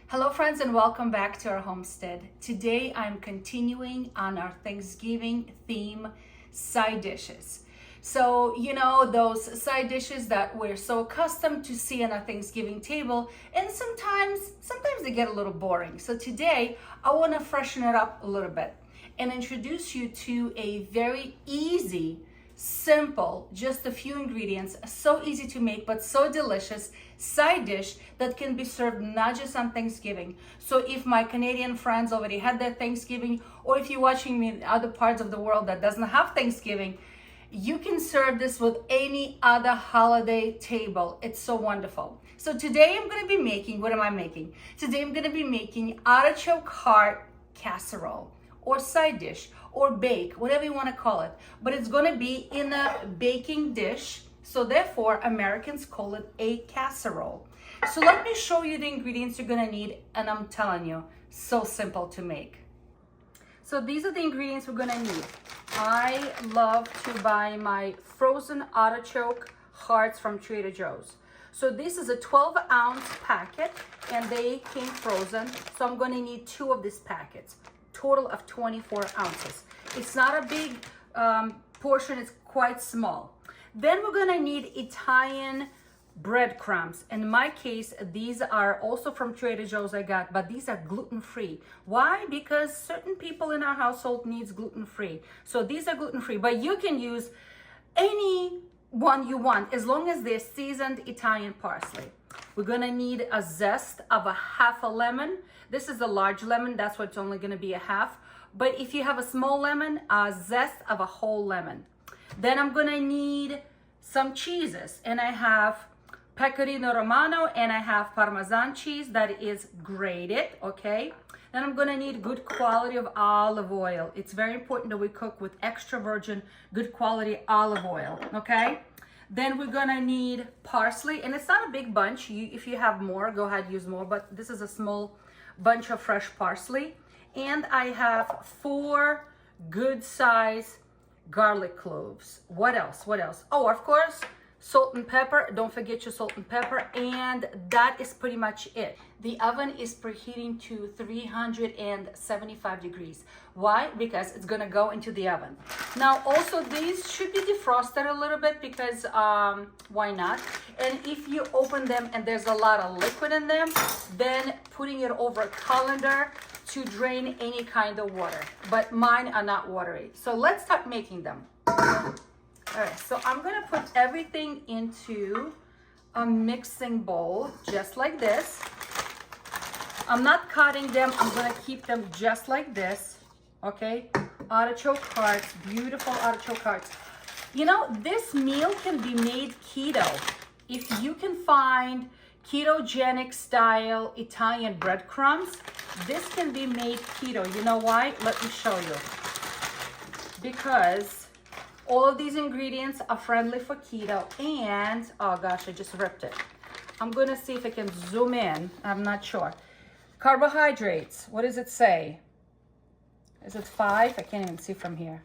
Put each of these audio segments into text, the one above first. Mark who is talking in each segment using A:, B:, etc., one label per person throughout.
A: Hello friends and welcome back to our homestead. Today I'm continuing on our Thanksgiving theme side dishes. So, you know, those side dishes that we're so accustomed to see on our Thanksgiving table, and sometimes they get a little boring. So today I want to freshen it up a little bit and introduce you to a very easy, simple, just a few ingredients, so easy to make but so delicious side dish that can be served not just on Thanksgiving. So if my Canadian friends already had their Thanksgiving, or if you're watching me in other parts of the world that doesn't have Thanksgiving, you can serve this with any other holiday table. It's so wonderful. So today I'm going to be making, what am I making? Today I'm going to be making artichoke heart casserole, or side dish, or bake, whatever you want to call it. But it's going to be in a baking dish, so therefore Americans call it a casserole. So let me show you the ingredients you're going to need, and I'm telling you, so simple to make. So these are the ingredients we're going to need. I love to buy my frozen artichoke hearts from Trader Joe's. So this is a 12-ounce packet, and they came frozen. So I'm going to need 2 of these packets. Total of 24 ounces. It's not a big portion, it's quite small. Then we're gonna need Italian breadcrumbs. In my case, these are also from Trader Joe's I got, but these are gluten-free. Why? Because certain people in our household needs gluten-free. So these are gluten-free, but you can use any one you want as long as they're seasoned Italian parsley. We're gonna need a zest of a half a lemon. This is a large lemon, that's why it's only gonna be a half. But if you have a small lemon, a zest of a whole lemon. Then I'm gonna need some cheeses, and I have Pecorino Romano and I have Parmesan cheese that is grated, okay? Then I'm gonna need good quality of olive oil. It's very important that we cook with extra virgin, good quality olive oil, okay? Then we're gonna need parsley, and it's not a big bunch. If you have more, go ahead, use more, but this is a small bunch of fresh parsley. And I have 4 good size garlic cloves. What else? Oh, of course, salt and pepper. Don't forget your salt and pepper. And that is pretty much it. The oven is preheating to 375 degrees. Why? Because it's gonna go into the oven. Now also these should be defrosted a little bit because why not? And if you open them and there's a lot of liquid in them, then putting it over a colander to drain any kind of water. But mine are not watery. So let's start making them. All right, so I'm gonna put everything into a mixing bowl, just like this. I'm not cutting them, I'm gonna keep them just like this, okay? Artichoke hearts, beautiful artichoke hearts. You know, this meal can be made keto. If you can find ketogenic style Italian breadcrumbs, this can be made keto. You know why? Let me show you. Because all of these ingredients are friendly for keto, and, oh gosh, I just ripped it. I'm gonna see if I can zoom in, I'm not sure. Carbohydrates, what does it say? Is it 5? I can't even see from here.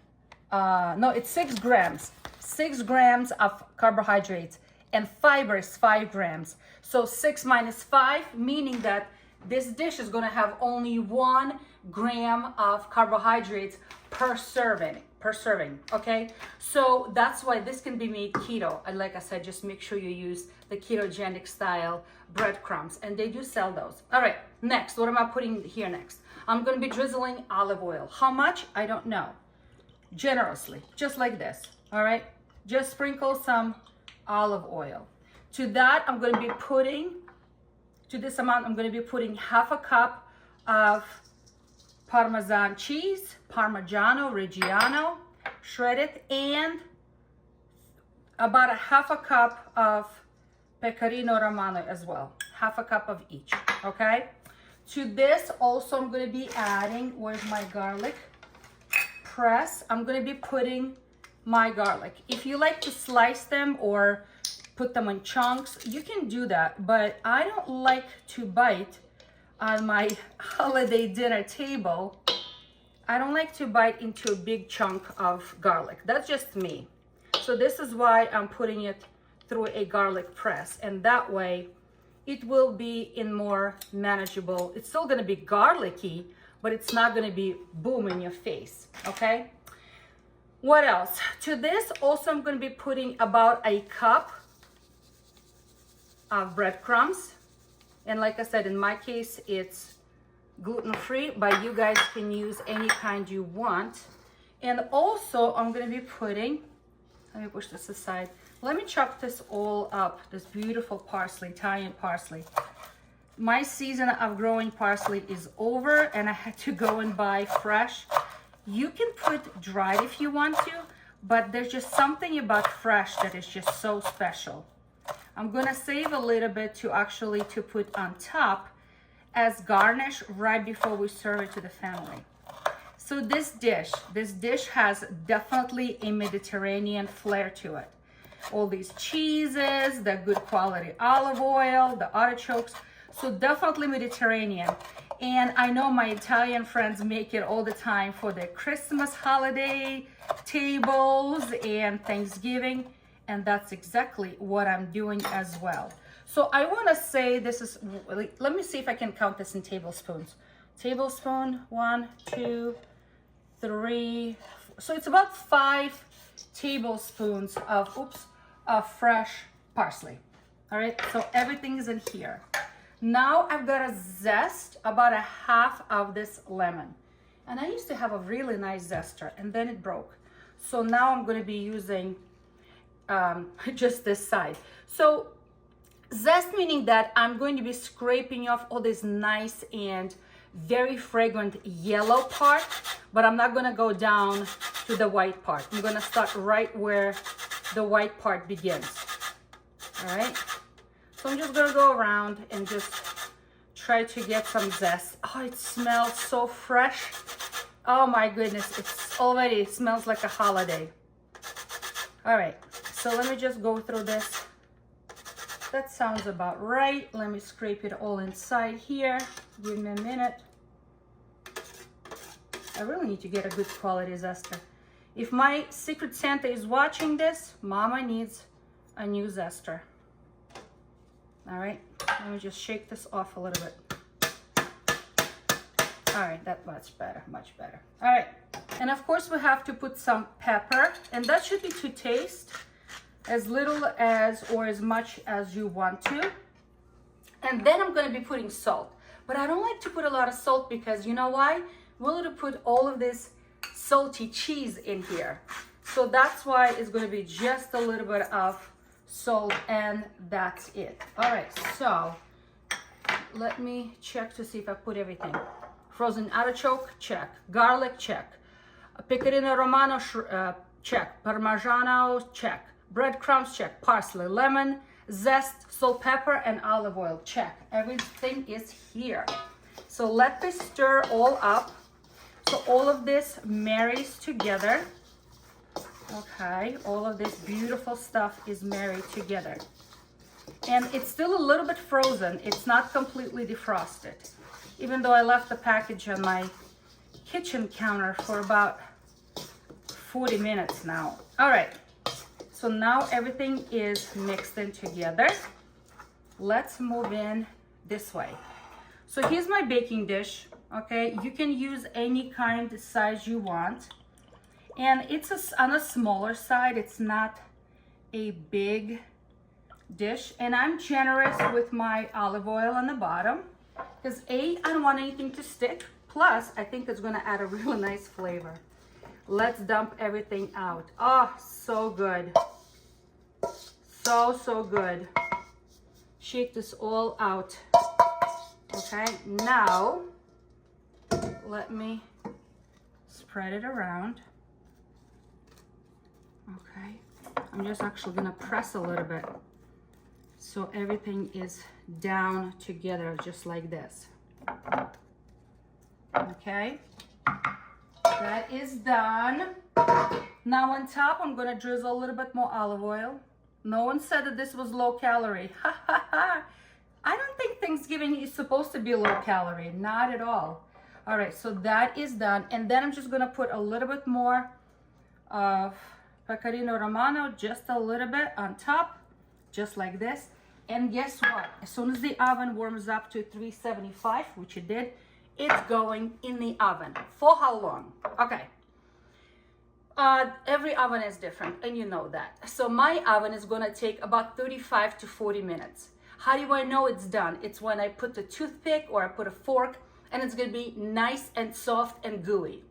A: No, it's 6 grams. 6 grams of carbohydrates, and fiber is 5 grams. So 6 minus 5, meaning that this dish is gonna have only 1 gram of carbohydrates per serving, okay? So that's why this can be made keto. And like I said, just make sure you use the ketogenic style breadcrumbs, and they do sell those. All right, next, what am I putting here next? I'm gonna be drizzling olive oil. How much? I don't know. Generously, just like this, all right? Just sprinkle some olive oil. To that, I'm gonna be putting, to this amount, I'm gonna be putting half a cup of Parmesan cheese, Parmigiano Reggiano, shredded, and about a half a cup of Pecorino Romano as well. Half a cup of each, okay? To this also I'm gonna be adding, where's my garlic press? I'm gonna be putting my garlic. If you like to slice them or put them in chunks, you can do that, but I don't like to bite on my holiday dinner table. I don't like to bite into a big chunk of garlic. That's just me. So this is why I'm putting it through a garlic press, and that way it will be in more manageable. It's still gonna be garlicky, but it's not gonna be boom in your face, okay? What else? To this also I'm gonna be putting about a cup of breadcrumbs. And like I said, in my case, it's gluten-free, but you guys can use any kind you want. And also I'm gonna be putting, let me push this aside. Let me chop this all up, this beautiful parsley, Italian parsley. My season of growing parsley is over and I had to go and buy fresh. You can put dried if you want to, but there's just something about fresh that is just so special. I'm gonna save a little bit to put on top as garnish right before we serve it to the family. So this dish has definitely a Mediterranean flair to it. All these cheeses, the good quality olive oil, the artichokes, so definitely Mediterranean. And I know my Italian friends make it all the time for their Christmas holiday tables and Thanksgiving, and that's exactly what I'm doing as well. So I want to say this is, let me see if I can count this in tablespoons. Tablespoon, 1, 2, 3, so it's about 5 tablespoons of fresh parsley. All right, so everything is in here. Now I've got a zest, about a half of this lemon. And I used to have a really nice zester and then it broke. So now I'm going to be using just this side. So zest meaning that I'm going to be scraping off all this nice and very fragrant yellow part, but I'm not going to go down to the white part. I'm going to start right where the white part begins. All right, so I'm just gonna go around and just try to get some zest. Oh, it smells so fresh. Oh my goodness, it smells like a holiday. All right, so let me just go through this. That sounds about right. Let me scrape it all inside here. Give me a minute. I really need to get a good quality zester. If my Secret Santa is watching this, Mama needs a new zester. All right, let me just shake this off a little bit. All right, that's much better, much better. All right, and of course we have to put some pepper, and that should be to taste, as little as or as much as you want to. And then I'm gonna be putting salt, but I don't like to put a lot of salt because you know why? We're gonna put all of this salty cheese in here. So that's why it's going to be just a little bit of salt and that's it. All right, so let me check to see if I put everything. Frozen artichoke, check. Garlic, check. Pecorino Romano, check. Parmesan, check. Breadcrumbs, check. Parsley, lemon, zest, salt, pepper, and olive oil, check. Everything is here. So let this stir all up. So all of this marries together. Okay, all of this beautiful stuff is married together. And it's still a little bit frozen. It's not completely defrosted. Even though I left the package on my kitchen counter for about 40 minutes now. All right, so now everything is mixed in together. Let's move in this way. So here's my baking dish. Okay, you can use any kind of size you want. And it's on a smaller side. It's not a big dish. And I'm generous with my olive oil on the bottom because I don't want anything to stick. Plus, I think it's gonna add a really nice flavor. Let's dump everything out. Oh, so good. So good. Shake this all out. Okay, now let me spread it around. Okay, I'm just actually gonna press a little bit so everything is down together just like this. Okay, that is done. Now on top, I'm gonna drizzle a little bit more olive oil. No one said that this was low calorie. Ha ha ha. I don't think Thanksgiving is supposed to be low calorie, not at all. All right, so that is done. And then I'm just gonna put a little bit more of Pecorino Romano, just a little bit on top, just like this. And guess what? As soon as the oven warms up to 375, which it did, it's going in the oven. For how long? Okay. Every oven is different, and you know that. So my oven is gonna take about 35 to 40 minutes. How do I know it's done? It's when I put the toothpick or I put a fork, and it's gonna be nice and soft and gooey.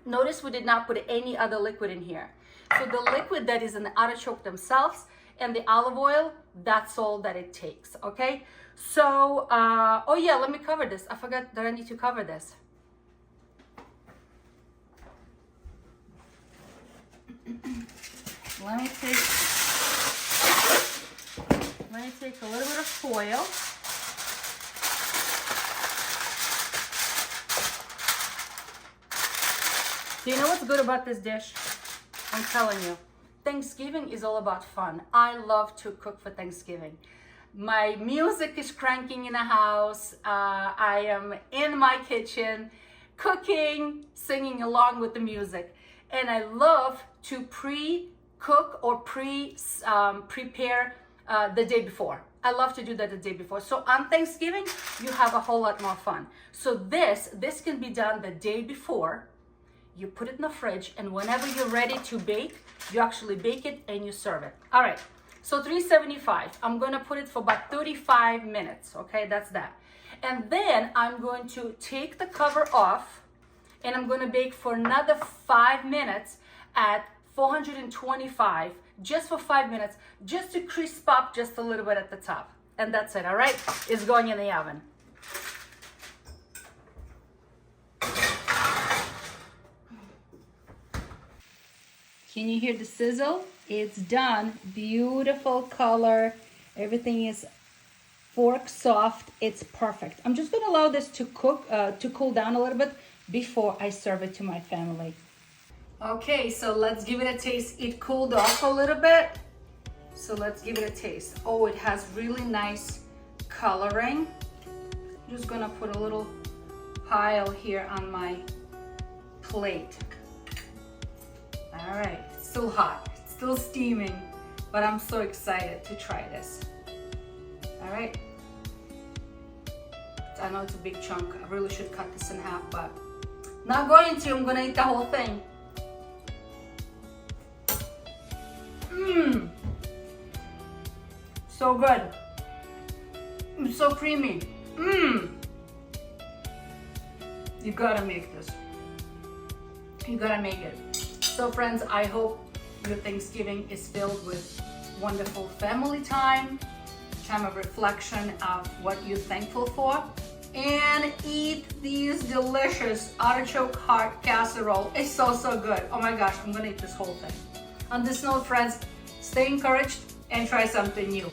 A: Notice we did not put any other liquid in here. So the liquid that is in the artichoke themselves and the olive oil, that's all that it takes, okay? So, oh yeah, let me cover this. I forgot that I need to cover this. Let me take a little bit of foil. Do you know what's good about this dish? I'm telling you, Thanksgiving is all about fun. I love to cook for Thanksgiving. My music is cranking in the house. I am in my kitchen, cooking, singing along with the music. And I love to pre-cook or prepare the day before. I love to do that the day before. So on Thanksgiving, you have a whole lot more fun. So this can be done the day before. You put it in the fridge, and whenever you're ready to bake, you actually bake it and you serve it. All right, so 375. I'm gonna put it for about 35 minutes, okay? That's that. And then I'm going to take the cover off, and I'm gonna bake for another 5 minutes at 425, just for 5 minutes, just to crisp up just a little bit at the top. And that's it, all right? It's going in the oven. Can you hear the sizzle? It's done. Beautiful color. Everything is fork soft. It's perfect. I'm just gonna allow this to cool down a little bit before I serve it to my family. Okay, so let's give it a taste. It cooled off a little bit, so let's give it a taste. Oh, it has really nice coloring. I'm just gonna put a little pile here on my plate. All right, it's still hot, it's still steaming, but I'm so excited to try this. All right. I know it's a big chunk. I really should cut this in half, but not going to. I'm gonna eat the whole thing. Mmm. So good. It's so creamy. Mmm. You gotta make this. You gotta make it. So friends, I hope your Thanksgiving is filled with wonderful family time of reflection of what you're thankful for, and eat these delicious artichoke heart casserole. It's so good. Oh my gosh, I'm gonna eat this whole thing. On this note, friends, stay encouraged and try something new.